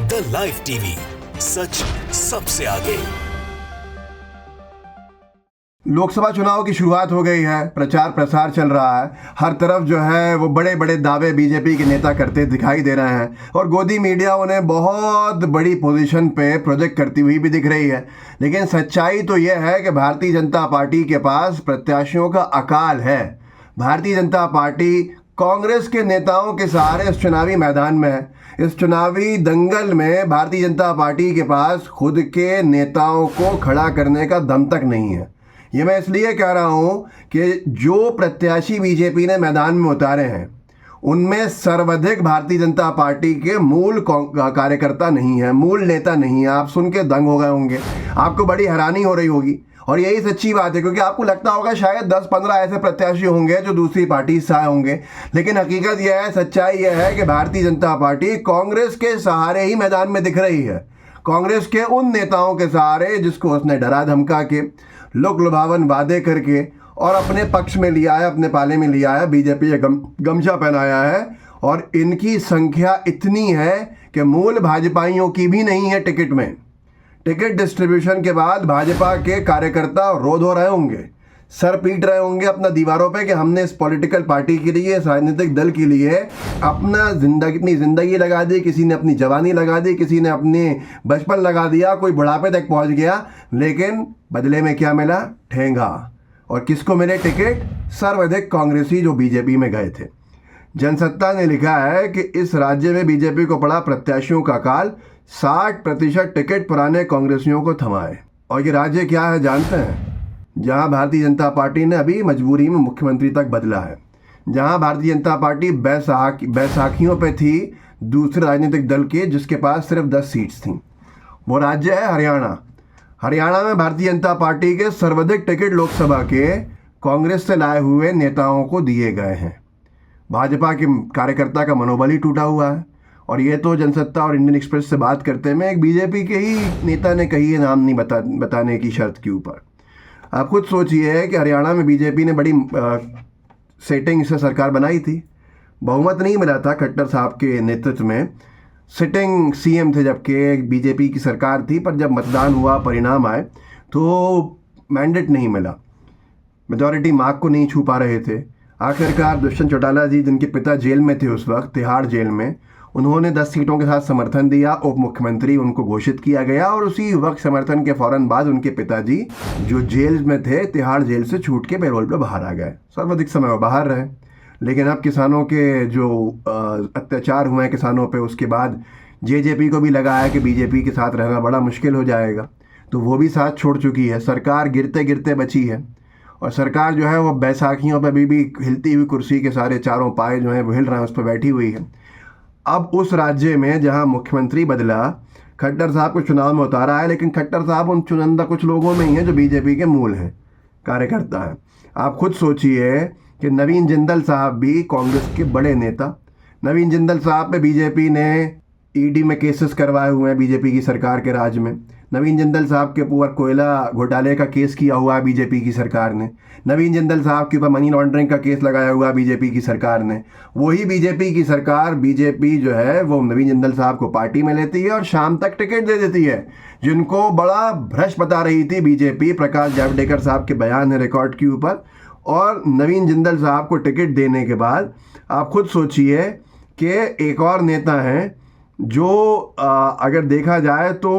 The live TV, सच सबसे आगे। लोकसभा चुनाव की शुरुआत हो गई है, प्रचार प्रसार चल रहा है। हर तरफ जो है वो बड़े बड़े दावे बीजेपी के नेता करते दिखाई दे रहे हैं और गोदी मीडिया उन्हें बहुत बड़ी पोजीशन पे प्रोजेक्ट करती हुई भी दिख रही है। लेकिन सच्चाई तो यह है कि भारतीय जनता पार्टी के पास प्रत्याशियों का अकाल है। भारतीय जनता पार्टी कांग्रेस के नेताओं के सहारे इस चुनावी मैदान में है। इस चुनावी दंगल में भारतीय जनता पार्टी के पास खुद के नेताओं को खड़ा करने का दम तक नहीं है। ये मैं इसलिए कह रहा हूँ कि जो प्रत्याशी बीजेपी ने मैदान में उतारे हैं उनमें सर्वाधिक भारतीय जनता पार्टी के मूल कार्यकर्ता नहीं है, मूल नेता नहीं है। आप सुन के दंग हो गए होंगे, आपको बड़ी हैरानी हो रही होगी और यही सच्ची बात है, क्योंकि आपको लगता होगा शायद 10-15 ऐसे प्रत्याशी होंगे जो दूसरी पार्टी से आए होंगे। लेकिन हकीकत यह है, सच्चाई यह है कि भारतीय जनता पार्टी कांग्रेस के सहारे ही मैदान में दिख रही है। कांग्रेस के उन नेताओं के सहारे जिसको उसने डरा धमका के, लोक लुभावन वादे करके और अपने पक्ष में लिया है, अपने पाले में लिया है, बीजेपी गमछा पहनाया है। और इनकी संख्या इतनी है कि मूल भाजपाइयों की भी नहीं है टिकट में। टिकट डिस्ट्रीब्यूशन के बाद भाजपा के कार्यकर्ता रोध हो रहे होंगे, सर पीट रहे होंगे अपना दीवारों पे कि हमने इस पॉलिटिकल पार्टी के लिए, इस राजनीतिक दल के लिए अपनी ज़िंदगी लगा दी। किसी ने अपनी जवानी लगा दी, किसी ने अपने बचपन लगा दिया, कोई बुढ़ापे तक पहुंच गया। लेकिन बदले में क्या मिला? ठेंगा। और किसको मिले टिकट? सर्वाधिक कांग्रेसी जो बीजेपी में गए थे। जनसत्ता ने लिखा है कि इस राज्य में बीजेपी को पड़ा प्रत्याशियों का काल, 60% टिकट पुराने कांग्रेसियों को थमाए। और ये राज्य क्या है जानते हैं? जहां भारतीय जनता पार्टी ने अभी मजबूरी में मुख्यमंत्री तक बदला है, जहां भारतीय जनता पार्टी बैसाखियों पे थी दूसरे राजनीतिक दल के, जिसके पास सिर्फ 10 सीट्स थीं। वो राज्य है हरियाणा। हरियाणा में भारतीय जनता पार्टी के सर्वाधिक टिकट लोकसभा के कांग्रेस से लाए हुए नेताओं को दिए गए हैं। भाजपा के कार्यकर्ता का मनोबल ही टूटा हुआ है। और ये तो जनसत्ता और इंडियन एक्सप्रेस से बात करते में एक बीजेपी के ही नेता ने कही है, नाम नहीं बताने की शर्त के ऊपर। आप खुद सोचिए कि हरियाणा में बीजेपी ने बड़ी सेटिंग से सरकार बनाई थी। बहुमत नहीं मिला था खट्टर साहब के नेतृत्व में, सिटिंग सीएम थे जबकि बीजेपी की सरकार थी। पर जब मतदान हुआ, परिणाम आए तो मैंडेट नहीं मिला, मेजॉरिटी मार्क को नहीं छू पा रहे थे। आखिरकार दुष्यंत चौटाला जी, जिनके पिता जेल में थे उस वक्त, तिहाड़ जेल में, उन्होंने 10 सीटों के साथ समर्थन दिया। उप मुख्यमंत्री उनको घोषित किया गया और उसी वक्त समर्थन के फौरन बाद उनके पिताजी जो जेल में थे, तिहाड़ जेल से छूट के पैरोल पर बाहर आ गए। सर्वाधिक समय वो बाहर रहे। लेकिन अब किसानों के जो अत्याचार हुए हैं किसानों पे, उसके बाद जेजेपी को भी लगा है कि बीजेपी के साथ रहना बड़ा मुश्किल हो जाएगा, तो वो भी साथ छोड़ चुकी है। सरकार गिरते गिरते बची है और सरकार जो है वो बैसाखियों पर भी हिलती हुई कुर्सी के सारे चारों पाए जो हैं वो हिल रहे हैं, उस पर बैठी हुई है। अब उस राज्य में जहां मुख्यमंत्री बदला, खट्टर साहब को चुनाव में उतारा है, लेकिन खट्टर साहब उन चुनिंदा कुछ लोगों में ही हैं जो बीजेपी के मूल हैं, कार्यकर्ता हैं। आप खुद सोचिए कि नवीन जिंदल साहब भी कांग्रेस के बड़े नेता। नवीन जिंदल साहब पे बीजेपी ने ईडी में केसेस करवाए हुए हैं बीजेपी की सरकार के राज में। नवीन जिंदल साहब के ऊपर कोयला घोटाले का केस किया हुआ है बीजेपी की सरकार ने। नवीन जिंदल साहब के ऊपर मनी लॉन्ड्रिंग का केस लगाया हुआ है बीजेपी की सरकार ने। वही बीजेपी की सरकार, बीजेपी जो है वो नवीन जिंदल साहब को पार्टी में लेती है और शाम तक टिकट दे देती है। जिनको बड़ा भ्रष्ट बता रही थी बीजेपी, प्रकाश जावड़ेकर साहब के बयान है रिकॉर्ड के ऊपर, और नवीन जिंदल साहब को टिकट देने के बाद आप खुद सोचिए कि एक और नेता हैं जो अगर देखा जाए तो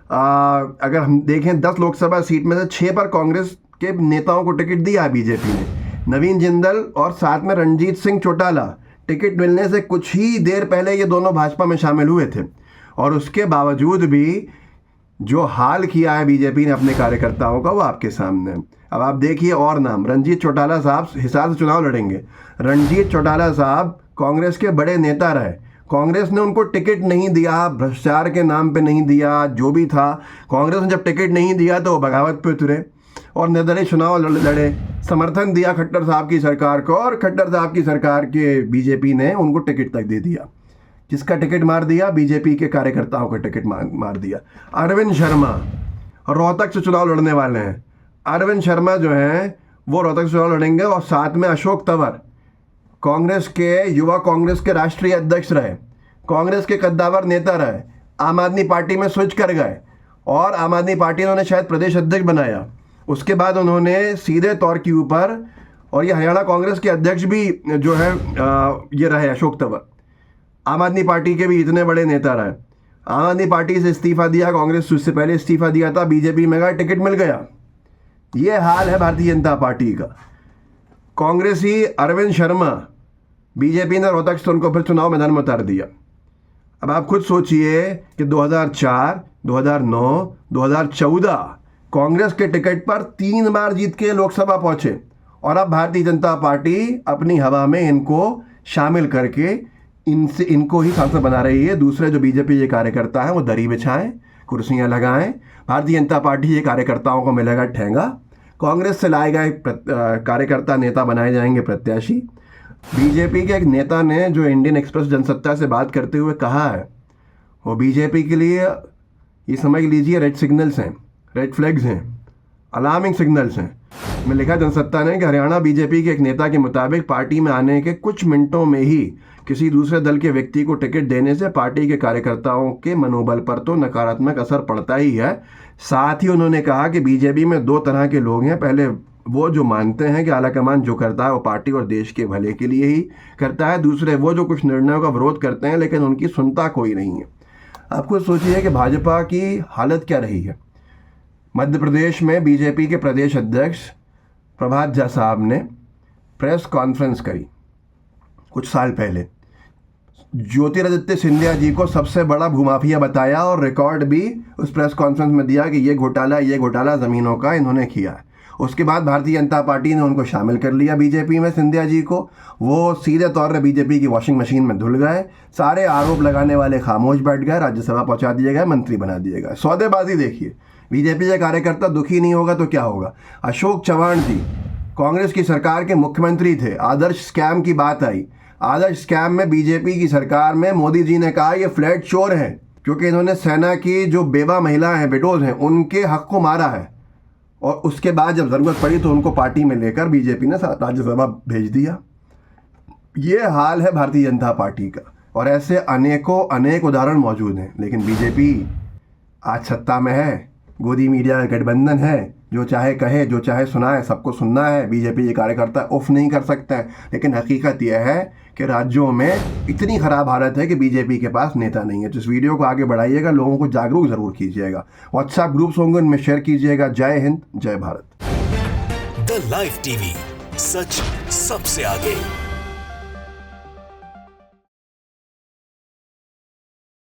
अगर हम देखें 10 लोकसभा सीट में से 6 पर कांग्रेस के नेताओं को टिकट दिया है बीजेपी ने। नवीन जिंदल और साथ में रणजीत सिंह चौटाला, टिकट मिलने से कुछ ही देर पहले ये दोनों भाजपा में शामिल हुए थे। और उसके बावजूद भी जो हाल किया है बीजेपी ने अपने कार्यकर्ताओं का, वो आपके सामने। अब आप देखिए और नाम, रणजीत चौटाला साहब हिसार से चुनाव लड़ेंगे। रणजीत चौटाला साहब कांग्रेस के बड़े नेता रहे, कांग्रेस ने उनको टिकट नहीं दिया, भ्रष्टाचार के नाम पे नहीं दिया, जो भी था। कांग्रेस ने जब टिकट नहीं दिया तो वो बगावत पे उतरे और निर्दलीय चुनाव लड़े, समर्थन दिया खट्टर साहब की सरकार को, और खट्टर साहब की सरकार के बीजेपी ने उनको टिकट तक दे दिया। किसका टिकट मार दिया? बीजेपी के कार्यकर्ताओं का टिकट मार दिया। अरविंद शर्मा रोहतक से चुनाव लड़ने वाले हैं। अरविंद शर्मा जो हैं वो रोहतक से चुनाव लड़ेंगे और साथ में अशोक तंवर, कांग्रेस के युवा कांग्रेस के राष्ट्रीय अध्यक्ष रहे, कांग्रेस के कद्दावर नेता रहे, आम आदमी पार्टी में स्विच कर गए और आम आदमी पार्टी ने उन्हें शायद प्रदेश अध्यक्ष बनाया। उसके बाद उन्होंने सीधे तौर के ऊपर, और ये हरियाणा कांग्रेस के अध्यक्ष भी जो है ये रहे अशोक तंवर, आम आदमी पार्टी के भी इतने बड़े नेता रहे। आम आदमी पार्टी से इस्तीफा दिया, कांग्रेस उससे पहले इस्तीफा दिया था, बीजेपी में गया, टिकट मिल गया। ये हाल है भारतीय जनता पार्टी का। कांग्रेसी अरविंद शर्मा, बीजेपी ने रोहतक से उनको फिर चुनाव मैदान में उतार दिया। अब आप खुद सोचिए कि 2004, 2009, 2014 कांग्रेस के टिकट पर 3 बार जीत के लोकसभा पहुंचे, और अब भारतीय जनता पार्टी अपनी हवा में इनको शामिल करके इनको ही सांसद बना रही है। दूसरे जो बीजेपी के कार्यकर्ता हैं वो दरी बिछाएं, कुर्सियां लगाएं। भारतीय जनता पार्टी के कार्यकर्ताओं को मिलेगा ठेंगा। कांग्रेस से लाए गए कार्यकर्ता नेता बनाए जाएंगे प्रत्याशी। बीजेपी के एक नेता ने जो इंडियन एक्सप्रेस जनसत्ता से बात करते हुए कहा है, वो बीजेपी के लिए ये समझ लीजिए रेड सिग्नल्स हैं, रेड फ्लैग्स हैं, अलार्मिंग सिग्नल्स हैं। में लिखा जनसत्ता ने कि हरियाणा बीजेपी के एक नेता के मुताबिक पार्टी में आने के कुछ मिनटों में ही किसी दूसरे दल के व्यक्ति को टिकट देने से पार्टी के कार्यकर्ताओं के मनोबल पर तो नकारात्मक असर पड़ता ही है। साथ ही उन्होंने कहा कि बीजेपी में 2 तरह के लोग हैं। पहले वो जो मानते हैं कि आलाकमान जो करता है वो पार्टी और देश के भले के लिए ही करता है। दूसरे वो जो कुछ निर्णयों का विरोध करते हैं लेकिन उनकी सुनता कोई नहीं है। आप खुद सोचिए कि भाजपा की हालत क्या रही है। मध्य प्रदेश में बीजेपी के प्रदेश अध्यक्ष प्रभात झा साहब ने प्रेस कॉन्फ्रेंस करी कुछ साल पहले। ज्योतिरादित्य सिंधिया जी को सबसे बड़ा भूमाफिया बताया और रिकॉर्ड भी उस प्रेस कॉन्फ्रेंस में दिया कि ये घोटाला ज़मीनों का इन्होंने किया है। उसके बाद भारतीय जनता पार्टी ने उनको शामिल कर लिया बीजेपी में, सिंधिया जी को। वो सीधे तौर पर बीजेपी की वॉशिंग मशीन में धुल गए। सारे आरोप लगाने वाले खामोश बैठ गए, राज्यसभा पहुंचा दिए गए, मंत्री बना दिए गए। सौदेबाजी देखिए। बीजेपी के कार्यकर्ता दुखी नहीं होगा तो क्या होगा। अशोक चव्हाण जी कांग्रेस की सरकार के मुख्यमंत्री थे। आदर्श स्कैम की बात आई। आदर्श स्कैम में बीजेपी की सरकार में मोदी जी ने कहा ये फ्लैट चोर हैं क्योंकि इन्होंने सेना की जो बेवा महिला हैं, विडोज हैं, उनके हक को मारा है। और उसके बाद जब ज़रूरत पड़ी तो उनको पार्टी में लेकर बीजेपी ने राज्यसभा भेज दिया। ये हाल है भारतीय जनता पार्टी का, और ऐसे अनेक उदाहरण मौजूद हैं। लेकिन बीजेपी आज सत्ता में है, गोदी मीडिया का गठबंधन है, जो चाहे कहे, जो चाहे सुनाए, सबको सुनना है। बीजेपी के कार्यकर्ता उफ नहीं कर सकते हैं। लेकिन हकीकत यह है कि राज्यों में इतनी ख़राब हालत है कि बीजेपी के पास नेता नहीं है। तो इस वीडियो को आगे बढ़ाइएगा, लोगों को जागरूक ज़रूर कीजिएगा। व्हाट्सएप ग्रुप्स होंगे, उनमें शेयर कीजिएगा। जय हिंद, जय भारत। द लाइव टीवी, सच सबसे आगे।